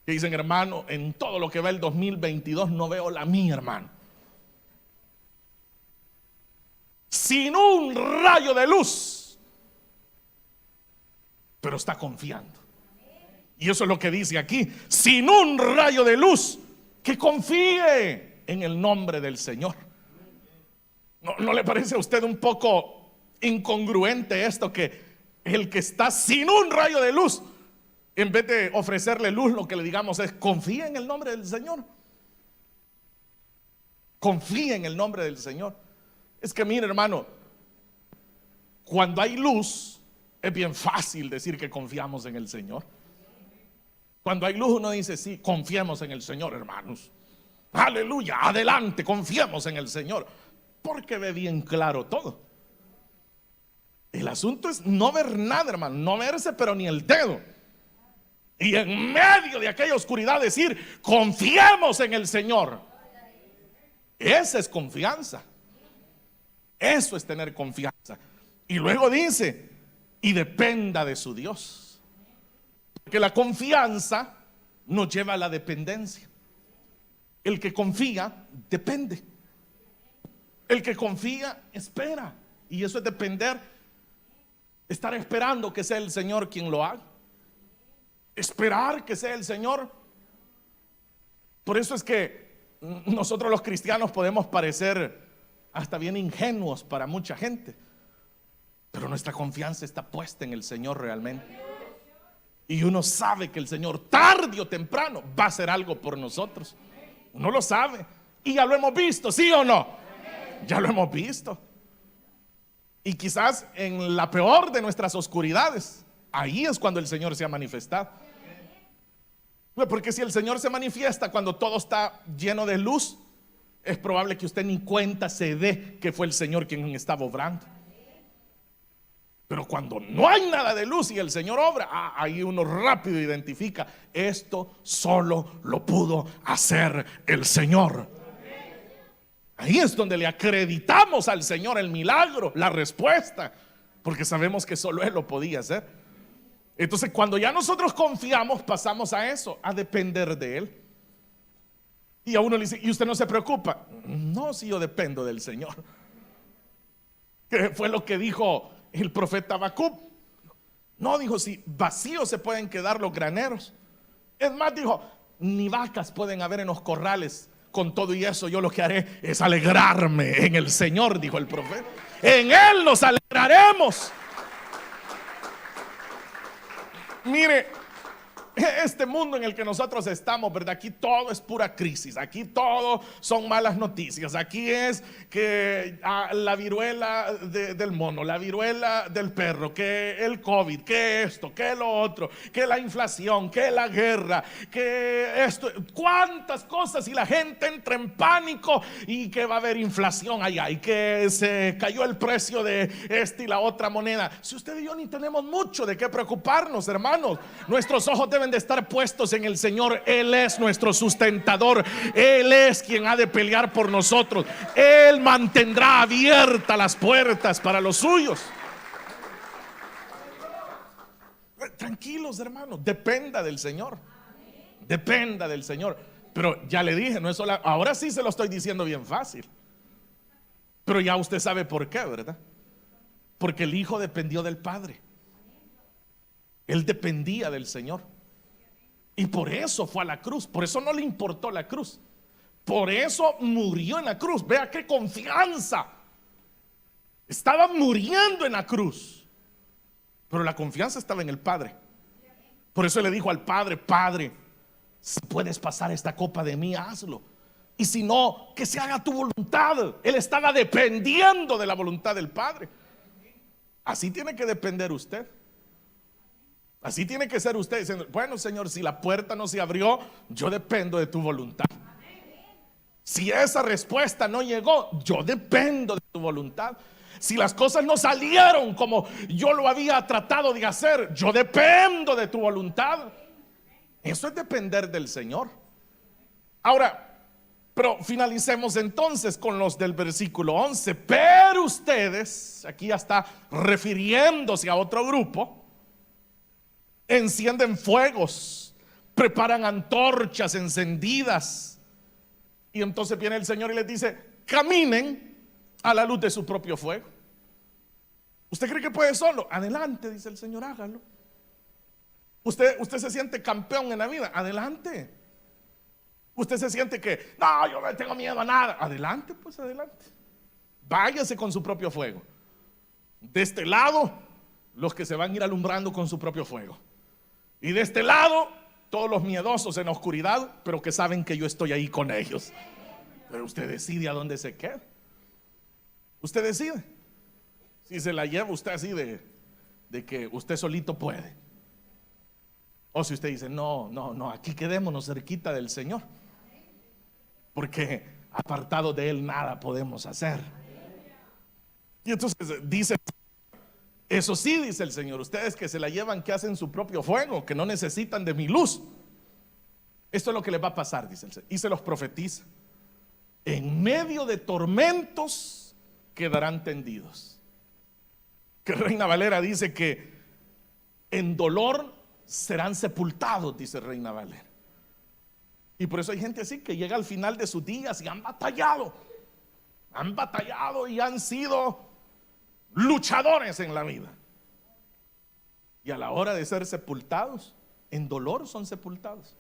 que dicen: hermano, en todo lo que va el 2022 no veo la mía, hermano. Sin un rayo de luz, pero está confiando. Y eso es lo que dice aquí: sin un rayo de luz, que confíe en el nombre del Señor. ¿No le parece a usted un poco incongruente esto, que el que está sin un rayo de luz, en vez de ofrecerle luz, lo que le digamos es: confía en el nombre del Señor? Confía en el nombre del Señor. Es que mire, hermano, cuando hay luz es bien fácil decir que confiamos en el Señor. Cuando hay luz uno dice: sí, confiemos en el Señor, hermanos. Aleluya, adelante, confiemos en el Señor, porque ve bien claro todo. El asunto es no ver nada, hermano, no verse pero ni el dedo. Y en medio de aquella oscuridad decir: confiemos en el Señor. Esa es confianza. Eso es tener confianza. Y luego dice: y dependa de su Dios. Porque la confianza nos lleva a la dependencia. El que confía, depende. El que confía, espera. Y eso es depender. Estar esperando que sea el Señor quien lo haga. Esperar que sea el Señor. Por eso es que nosotros los cristianos podemos parecer hasta bien ingenuos para mucha gente, pero nuestra confianza está puesta en el Señor realmente. Y uno sabe que el Señor tarde o temprano va a hacer algo por nosotros. Uno lo sabe. Y ya lo hemos visto, ¿sí o no? Ya lo hemos visto. Y quizás en la peor de nuestras oscuridades, ahí es cuando el Señor se ha manifestado. Porque si el Señor se manifiesta cuando todo está lleno de luz, es probable que usted ni cuenta se dé que fue el Señor quien estaba obrando. Pero cuando no hay nada de luz y el Señor obra, ahí uno rápido identifica: esto solo lo pudo hacer el Señor. Ahí es donde le acreditamos al Señor el milagro, la respuesta, porque sabemos que solo Él lo podía hacer. Entonces, cuando ya nosotros confiamos, pasamos a eso, a depender de Él. Y a uno le dice: ¿y usted no se preocupa? No, si yo dependo del Señor. ¿Qué fue lo que dijo el profeta Habacuc? No, dijo: si vacíos se pueden quedar los graneros. Es más, dijo: ni vacas pueden haber en los corrales. Con todo y eso, yo lo que haré es alegrarme en el Señor, dijo el profeta. En Él nos alegraremos. Mire, este mundo en el que nosotros estamos, ¿verdad? Aquí todo es pura crisis, aquí todo son malas noticias. Aquí es que la viruela del mono, la viruela del perro, que el COVID, que esto, que lo otro, que la inflación, que la guerra, que esto, cuántas cosas, y la gente entra en pánico y que va a haber inflación allá y que se cayó el precio de esta y la otra moneda. Si usted y yo ni tenemos mucho de qué preocuparnos, hermanos, nuestros ojos deben deben de estar puestos en el Señor. Él es nuestro sustentador. Él es quien ha de pelear por nosotros. Él mantendrá abiertas las puertas para los suyos. Tranquilos, hermanos, dependa del Señor. Dependa del Señor. Pero ya le dije, no es solo, ahora sí se lo estoy diciendo bien fácil. Pero ya usted sabe por qué, ¿verdad? Porque el Hijo dependió del Padre. Él dependía del Señor. Y por eso fue a la cruz. Por eso no le importó la cruz. Por eso murió en la cruz. Vea qué confianza. Estaba muriendo en la cruz. Pero la confianza estaba en el Padre. Por eso le dijo al Padre: Padre, si puedes pasar esta copa de mí, hazlo. Y si no, que se haga tu voluntad. Él estaba dependiendo de la voluntad del Padre. Así tiene que depender usted. Así tiene que ser usted, diciendo: bueno, Señor, si la puerta no se abrió, yo dependo de tu voluntad. Si esa respuesta no llegó, yo dependo de tu voluntad. Si las cosas no salieron como yo lo había tratado de hacer, yo dependo de tu voluntad. Eso es depender del Señor. Ahora, pero finalicemos entonces con los del versículo 11. Pero ustedes, aquí ya está refiriéndose a otro grupo, encienden fuegos, preparan antorchas encendidas. Y entonces viene el Señor y les dice: caminen a la luz de su propio fuego. ¿Usted cree que puede solo? Adelante, dice el Señor, hágalo. Usted se siente campeón en la vida, adelante. Usted se siente que no, yo no tengo miedo a nada, adelante, pues adelante. Váyase con su propio fuego. De este lado, los que se van a ir alumbrando con su propio fuego. Y de este lado, todos los miedosos en la oscuridad, pero que saben que yo estoy ahí con ellos. Pero usted decide a dónde se queda. Usted decide. Si se la lleva usted así de que usted solito puede. O si usted dice: no, aquí quedémonos cerquita del Señor. Porque apartado de Él nada podemos hacer. Y entonces dice: eso sí, dice el Señor, ustedes que se la llevan, que hacen su propio fuego, que no necesitan de mi luz. Esto es lo que les va a pasar, dice el Señor. Y se los profetiza: en medio de tormentos quedarán tendidos. Que Reina Valera dice que en dolor serán sepultados, dice Reina Valera. Y por eso hay gente así que llega al final de sus días y han batallado y han sido luchadores en la vida. Y a la hora de ser sepultados, en dolor son sepultados.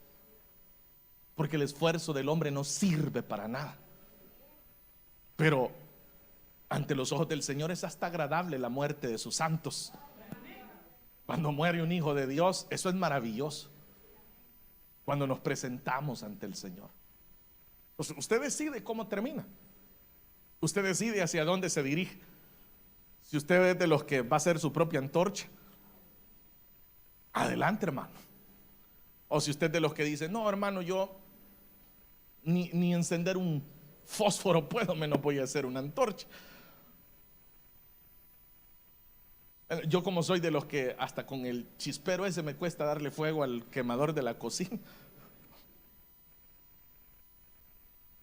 Porque el esfuerzo del hombre no sirve para nada. Pero ante los ojos del Señor es hasta agradable la muerte de sus santos. Cuando muere un hijo de Dios, eso es maravilloso. Cuando nos presentamos ante el Señor, pues usted decide cómo termina. Usted decide hacia dónde se dirige. Si usted es de los que va a hacer su propia antorcha, adelante, hermano. O si usted es de los que dice: no, hermano, yo ni encender un fósforo puedo, menos voy a hacer una antorcha. Yo, como soy de los que hasta con el chispero ese me cuesta darle fuego al quemador de la cocina.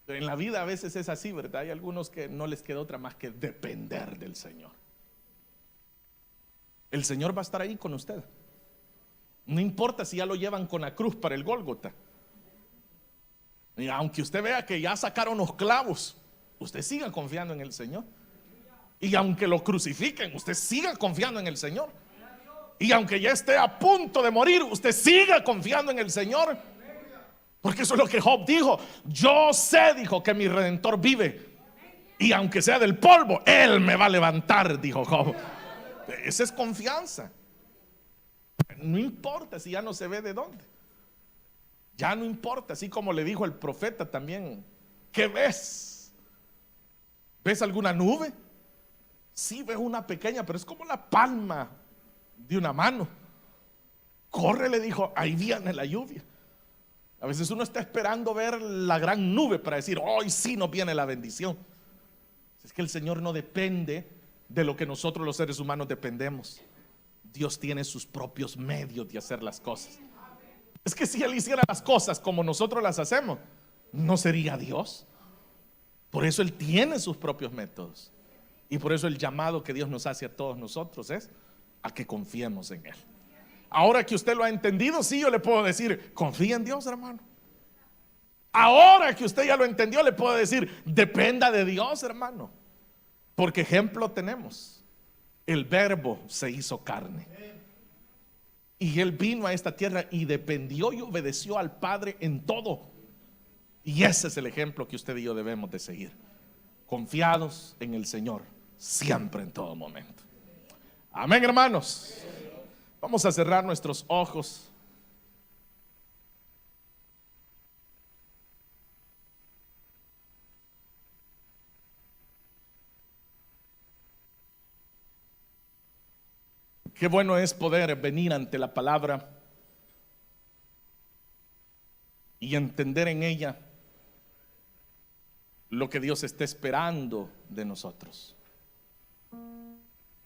Pero en la vida a veces es así, ¿verdad? Hay algunos que no les queda otra más que depender del Señor. El Señor va a estar ahí con usted. No importa si ya lo llevan con la cruz para el Gólgota. Y aunque usted vea que ya sacaron los clavos, usted siga confiando en el Señor. Y aunque lo crucifiquen, usted siga confiando en el Señor. Y aunque ya esté a punto de morir, usted siga confiando en el Señor. Porque eso es lo que Job dijo: yo sé, dijo, que mi Redentor vive, y aunque sea del polvo, Él me va a levantar, dijo Job. Esa es confianza. No importa si ya no se ve de dónde. Ya no importa, así como le dijo el profeta también: ¿qué ves? ¿Ves alguna nube? Sí, ves una pequeña, pero es como la palma de una mano. Corre, le dijo, ahí viene la lluvia. A veces uno está esperando ver la gran nube para decir: hoy sí nos viene la bendición. Es que el Señor no depende de lo que nosotros los seres humanos dependemos. Dios tiene sus propios medios de hacer las cosas. Es que si Él hiciera las cosas como nosotros las hacemos, no sería Dios. Por eso Él tiene sus propios métodos. Y por eso el llamado que Dios nos hace a todos nosotros es a que confiemos en Él. Ahora que usted lo ha entendido, sí, yo le puedo decir, confía en Dios, hermano. Ahora que usted ya lo entendió, le puedo decir, dependa de Dios, hermano. Porque ejemplo tenemos. El Verbo se hizo carne. Y Él vino a esta tierra y dependió y obedeció al Padre en todo. Y ese es el ejemplo que usted y yo debemos de seguir. Confiados en el Señor, siempre, en todo momento. Amén, hermanos. Vamos a cerrar nuestros ojos. Qué bueno es poder venir ante la palabra y entender en ella lo que Dios está esperando de nosotros.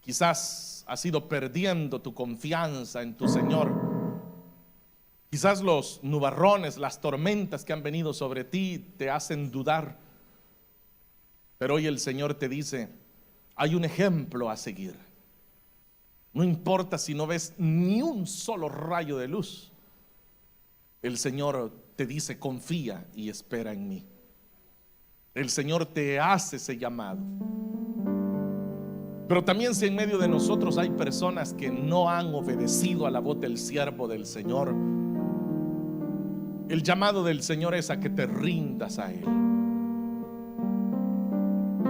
Quizás has ido perdiendo tu confianza en tu Señor. Quizás los nubarrones, las tormentas que han venido sobre ti te hacen dudar. Pero hoy el Señor te dice, hay un ejemplo a seguir. No importa si no ves ni un solo rayo de luz. El Señor te dice, confía y espera en mí. El Señor te hace ese llamado. Pero también si en medio de nosotros hay personas que no han obedecido a la voz del siervo del Señor, el llamado del Señor es a que te rindas a Él.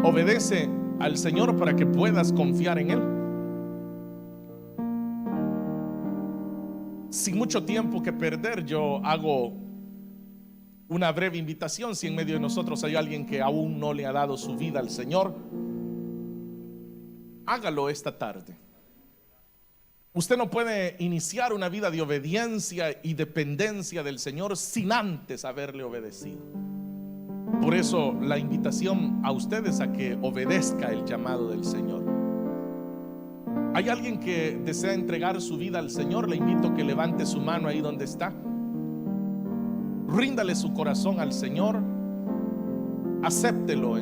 Obedece al Señor para que puedas confiar en Él. Sin mucho tiempo que perder, yo hago una breve invitación. Si en medio de nosotros hay alguien que aún no le ha dado su vida al Señor, hágalo esta tarde. Usted no puede iniciar una vida de obediencia y dependencia del Señor sin antes haberle obedecido. Por eso la invitación a ustedes a que obedezca el llamado del Señor. ¿Hay alguien que desea entregar su vida al Señor? Le invito a que levante su mano ahí donde está. Ríndale su corazón al Señor. Acéptelo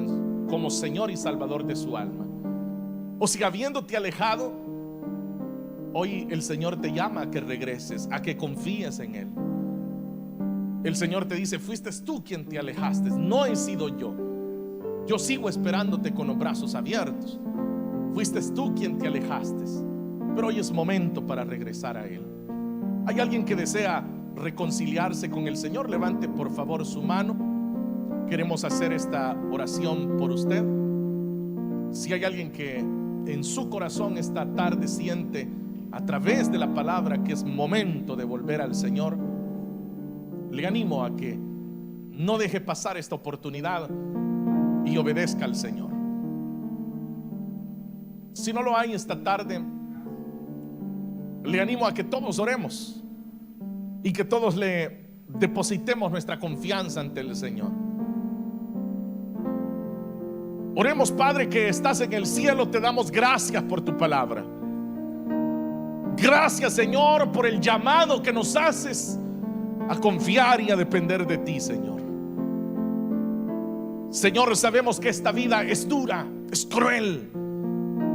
como Señor y Salvador de su alma. O si habiéndote alejado, hoy el Señor te llama a que regreses, a que confíes en Él. El Señor te dice, fuiste tú quien te alejaste, no he sido yo. Yo sigo esperándote con los brazos abiertos. Fuiste tú quien te alejaste, pero hoy es momento para regresar a Él. ¿Hay alguien que desea reconciliarse con el Señor? Levante por favor su mano. Queremos hacer esta oración por usted. Si hay alguien que en su corazón esta tarde siente a través de la palabra que es momento de volver al Señor, le animo a que no deje pasar esta oportunidad y obedezca al Señor. Si no lo hay esta tarde, le animo a que todos oremos y que todos le depositemos nuestra confianza ante el Señor. Oremos. Padre que estás en el cielo, te damos gracias por tu palabra. Gracias, Señor, por el llamado que nos haces a confiar y a depender de ti, Señor. Señor, sabemos que esta vida es dura, es cruel.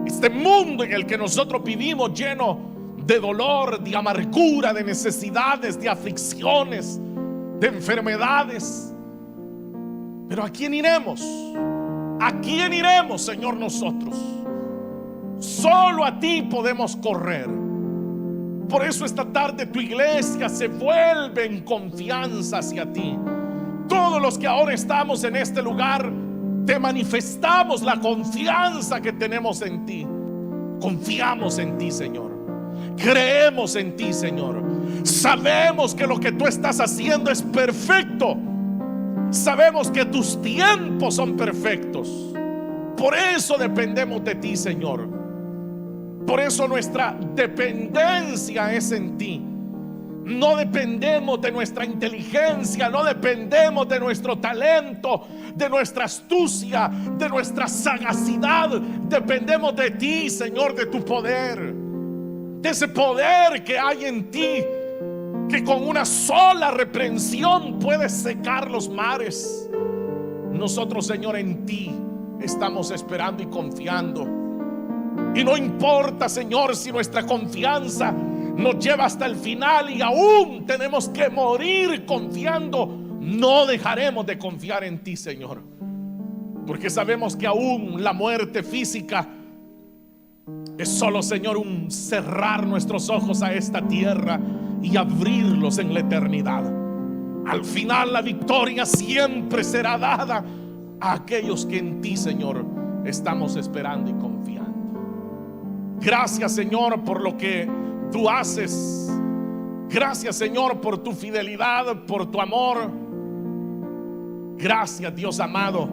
Este mundo en el que nosotros vivimos, lleno de dolor, de amargura, de necesidades, de aflicciones, de enfermedades. Pero ¿a quién iremos? ¿A quién iremos, Señor, nosotros? Solo a ti podemos correr. Por eso esta tarde tu iglesia se vuelve en confianza hacia ti. Todos los que ahora estamos en este lugar, te manifestamos la confianza que tenemos en ti. Confiamos en ti, Señor. Creemos en ti, Señor. Sabemos que lo que tú estás haciendo es perfecto. Sabemos que tus tiempos son perfectos. Por eso dependemos de ti, Señor. Por eso nuestra dependencia es en ti. No dependemos de nuestra inteligencia, no dependemos de nuestro talento, de nuestra astucia, de nuestra sagacidad. Dependemos de ti, Señor, de tu poder, de ese poder que hay en ti, que con una sola reprensión puedes secar los mares. Nosotros, Señor, en ti estamos esperando y confiando. Y no importa, Señor, si nuestra confianza nos lleva hasta el final y aún tenemos que morir confiando, no dejaremos de confiar en ti, Señor, porque sabemos que aún la muerte física es solo, Señor, un cerrar nuestros ojos a esta tierra y abrirlos en la eternidad. Al final la victoria siempre será dada a aquellos que en ti, Señor, estamos esperando y confiando. Gracias, Señor, por lo que tú haces. Gracias, Señor, por tu fidelidad, por tu amor. Gracias, Dios amado,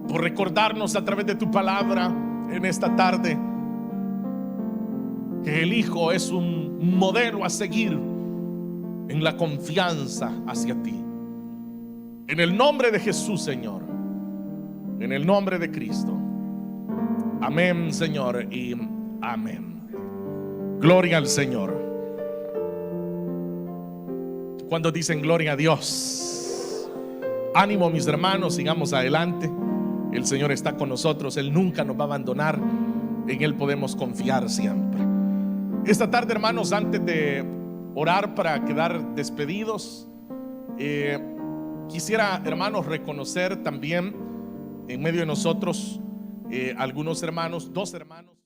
por recordarnos a través de tu palabra en esta tarde que el Hijo es un modelo a seguir en la confianza hacia ti. En el nombre de Jesús, Señor, en el nombre de Cristo. Amén, Señor, y amén. Gloria al Señor. ¿Cuántos dicen gloria a Dios? Ánimo, mis hermanos, sigamos adelante. El Señor está con nosotros, Él nunca nos va a abandonar. En Él podemos confiar siempre. Esta tarde, hermanos, antes de orar para quedar despedidos, quisiera, hermanos, reconocer también en medio de nosotros algunos hermanos, dos hermanos.